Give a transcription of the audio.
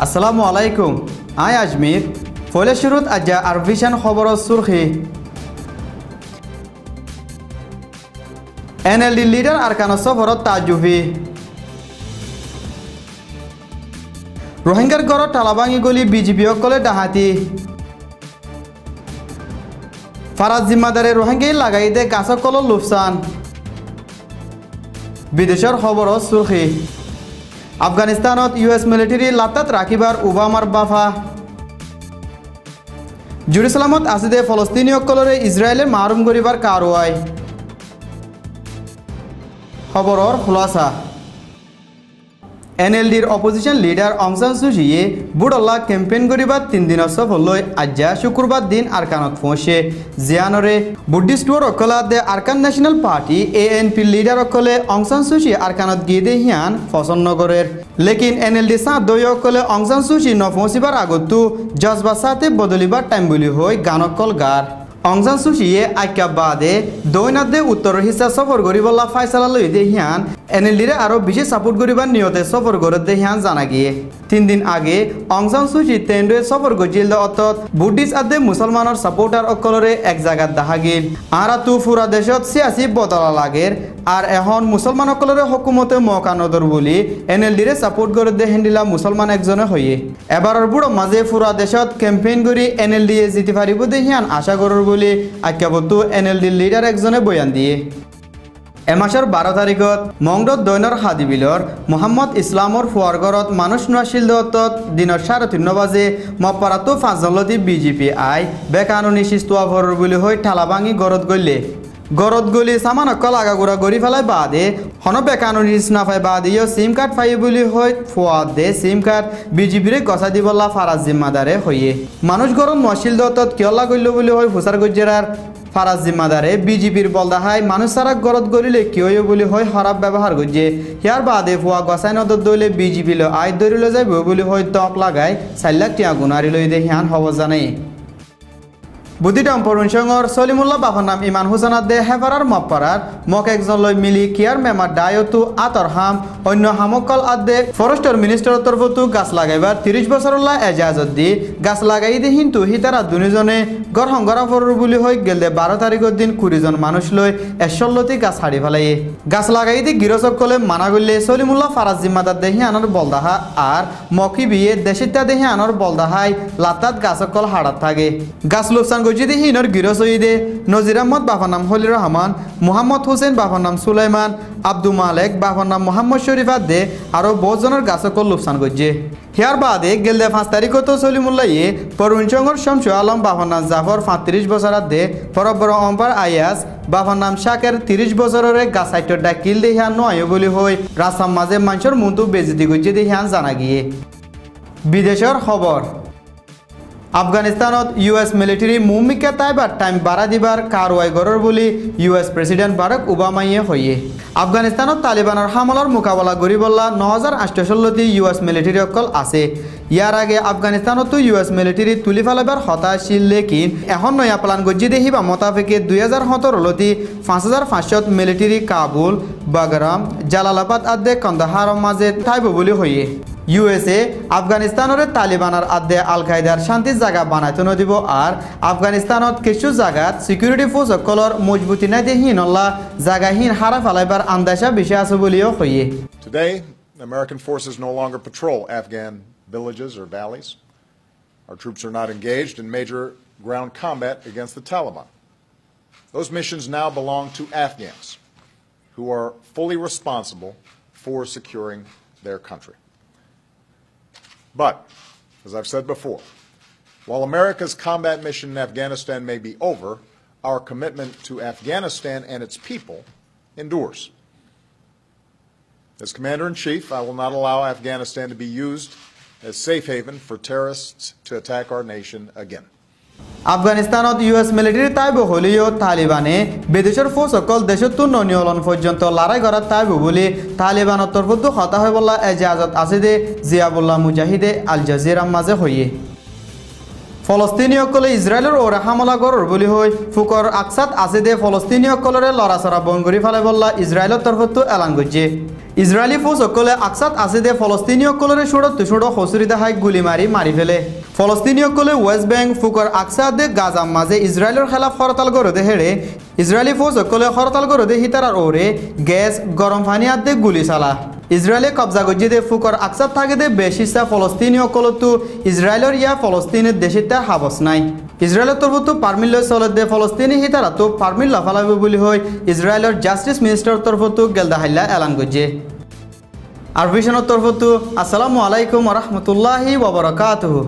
আসসালামু আলাইকুম আই আজমির ফলে শুরুত আজ্জা আরভিশন খবর সুরখি এনএলডি লিডার আরকান সফরত তাজুভি রোহিঙ্গার গড় টালাবাঙি গলি বিজেপি অকলে ডাহাতি ফারাজ জিম্মাদারে রোহিঙ্গাই লাগাই দে গাছকল লুফসান বিদেশের খবর সুরখি আফগানিস্তানত ইউএস মিলিটারি লাতাত রাখিবার ওবামার বাফা জেরুসালামত আসিদে ফলস্তিনীয়সকলরে ইসরায়েলে মারুম করিবার কারওয়াই খবরর খুলাসা এনএলডির অপোজিশন লিডার অং সান সু চিয়ে বুড়ল্লা ক্যাম্পেইন করিবার 3 দিনের সফর লই আজ্জা শুক্রবার দিন আরকানত পৌঁছে জিয়ানরে বুদ্ধিস্ট অকলা দে Arakan National Party ANP leader অকলে অং সান সু চি আরকানত গিয়ে দে হিয়ান পছন্দনগরের লেকিন এনএলডি সাঁ দই অকলে অং সান সু চি নপৌঁছিবার আগতো জজবা সাথে বদলিবার টাইম বলি হই গানকল গার অং সান সু চিয়ে আজ্ঞা বাদে দৈনাদে উত্তর হিসা সফর করিবলা ফাইসালা লই দে হিয়ান এনএলডিরে আরো বেশি সাপোর্ট করিবার নিয়তে সফর করে দে হিয়ান জানা গিয়ে 3 দিন আগে অং সান সু চি তেন্ডে সফর গজিল অর্থাৎ বুদ্ধিস্ট আদে মুসলমানের সাপোর্টার অকলরে এক জায়গা দেখা গিল আরা তু পুরা দেশত সিয়াসি বদলা লাগের আর এখন মুসলমান অকলরে হকুমতে মৌকা নদর বলি এনএলডিরে সাপোর্ট করে দে হেন্ডিলা মুসলমান একজনে হইয়ে এবারের বুড়ো মাঝে পুরা দেশত ক্যাম্পেইন করি এনএলডি জিতি পারিব দে হিয়ান আশা করর বলি আজ্ঞাবদ্ধ এনএলডি লিডার একজনে বয়ান দিয়ে এমাসের 12 তারিখত মংডত দৈনর হাদিবিলর মোহাম্মদ ইসলামর ফুয়ারগরত মানুষ নাশিল দত্তত দিনের 3:30 বাজে মপারাতো 5 জনলতি বিজেপি আই বেকানুনি সিস্তুয়া ভরর বলি হই ঠালাভাঙি গরত গইলে গরত গলি সামান অকল আগাগুড়া গড়ি ফেলাই বাদে হন বেকানুনি নাফাই বাদিও সিম কার্ড ফাই বলি হই ফুয়াদ দে সিম কার্ড বিজেপিরে গছা দিবলা ফারাজ জিম্মাদারে হইয়ে মানুষ গরম নাশিল দত্তত কিয়লা গইল বলি হই ফুসার গজ্জেরার ফারাজ জিম্মাদারে বিজেপির বলদাহাই মানুষ সারা গরত গলিলে কিয় বলি হয় খারাপ ব্যবহার করছে ইয়ার বাদে ফুয়া গছাই নদত দইলে বিজেপি লো আই দৌড়িলে যাইব বলি হয় তক লাগাই 4 লাখ টিয়া গুণারি লই দে হিয়ান হব জানাই বুদ্ধিডম পরুণসংর সলিমুল্লাহ বাফার নাম ইমান হুসানাত দে হেফারার মপারার মক একজন লই মিলি কিয়ার মেমার ডায়তু আতর হাম অন্য হামকল আদে ফরেস্টর মিনিস্টার তরফতু গাছ লাগাইবার 30 বছরলা এজাজত দি গাছ লাগাই দে কিন্তু হিতারা দুজনে গড় হংগরা ফরর বলি হই গেলে 12 তারিখের দিন 20 জন মানুষ লই 116টি গাছ হাড়ি ফেলাই গাছ লাগাই দি গিরসক কলে মানা গলে সলিমুল্লাহ ফারাজ জিম্মাদার দেহি আনর বলদাহা আর মকি বিয়ে দেশিতা দেহি আনর বলদাহাই লাতাত গাছকল হাড়াত থাকে গাছ লোকসান গজিদে হিনর গিরস হইদে নজির আহমদ বাফার নাম হলির রহমান মোহাম্মদ হোসেন বাফার নাম সুলাইমান আব্দুল মালেক বাফার নাম মোহাম্মদ শরীফাত দে আরো 10 জনের গাছকল লোকসান গজে হিয়ার বাদে গেলদে 5 তারিখত সলিমুল্লাহে পরুণসংর শামসু আলম বাফার নাম জাফর 35 বছরাত দে পরবর অম্পার আয়াস বাফার নাম শাকের 30 বছরের গাছ সাইটর ডাকিল দে হিয়ান নয় বলি হই রাসাম মাঝে মানুষের মন্তু বেজিতি গজে দে হিয়ান জানা গিয়ে বিদেশের খবর আফগানিস্তানত ইউএস মিলিটারি মুমিকা তাইবার টাইম বাড়া দিবার কারওয়াই গরর বলি ইউএস প্রেসিডেন্ট বারাক ওবামাইয়ে হইয়ে আফগানিস্তানত তালিবানের হামলার মোকাবেলা করিবল্লা 9816টি ইউএস মিলিটারি অকল আছে ইয়ার আগে আফগানিস্তানতো ইউএস মিলিটারি তুলি ফেলাবার হতাশীল লেকিন এখন নয়া প্লান গজ্জি দেখিবা মোতাবেকে 2017লতি 5500 মিলিটারি কাবুল বাগরাম জালালাবাদ আদে কন্দাহার মাঝে থাইব বলি হইয়ে ইউএসএ আফগানিস্তানের তালিবানের আদে আল কায়দার শান্তির জায়গা বানাইতে নদিব আর আফগানিস্তানত কিছু জায়গাত সিকিউরিটি ফোর্স সকলর মজবুতি নাই দেহীন অল্লা জায়গাহীন হারা ফেলাইবার আন্দাজা বেশি আছে বলিও হইয়ে Today, American forces no longer patrol Afghan villages or valleys. Our troops are not engaged in major ground combat against the Taliban. Those missions now belong to Afghans who are fully responsible for securing their country. But, as I've said before, while America's combat mission in Afghanistan may be over, our commitment to Afghanistan and its people endures. As Commander-in-Chief, I will not allow Afghanistan to be used as safe haven for terrorists to attack our nation again. আফগানিস্তানত US military তাইব হলিও তালিবানে বিদেশের force সকল দেশত ননিয়লন পর্যন্ত লড়াই করার তাইব বলে তালিবানের তরফত হতা হয়ে বলা এজাজত আছে দে জিয়াবুল্লাহ মুজাহিদে আল জাজিরার মাঝে হইয়ে ফলস্তিনীসকলে ইজৰাইলৰ ওৰে হামলা কৰাৰ বুলি হৈ ফুকৰ আকসাত আছে দে ফলস্তিনীসকলৰে লৰাচৰা বন কৰি ফালে বল্লা ইজৰাইলৰ তৰফতো এলান কৰিছে ইজৰাইলী ফৌজসকলে আকসাত আছে দে ফলস্তিনীসকলৰে সুড়ত খচুৰিদা হাই গুলি মাৰি ফেলে ফলস্তিনীসকলে ৱেষ্ট বেংক ফুকৰ আকসাত দে গাজাম মাজে ইজৰাইলৰ খেলাফ হৰতাল কৰোঁতে হেৰে ইজৰাইলী ফৌজসকলে হৰতাল কৰোঁতে হিতাৰাৰ ওৰে গেছ গৰম পানী আদে গুলি চালা ইজৰাইলে কব্জা গজ্জি দে ফুকৰ আকসাত থাকে দে বেশিসা ফলস্তিনীসকলতো ইজৰাইলৰ ইয়া ফলস্তিনেৰ দেশিতা হাবস নাই ইজৰাইলৰ তৰফতো পাৰমিল চলে দে ফলস্তিনী হিতাৰাতো পাৰমিল লাফালাব বুলি হৈ ইজৰাইলৰ জাস্টিস মিনিস্টাৰ তৰফতো গেলদাহাইলা এলান গজ্জে আৰ ভিশনেৰ তৰফতো আসসালামু আলাইকুম ওয়া ৰাহমাতুল্লাহি ওয়া বাৰাকাতুহু।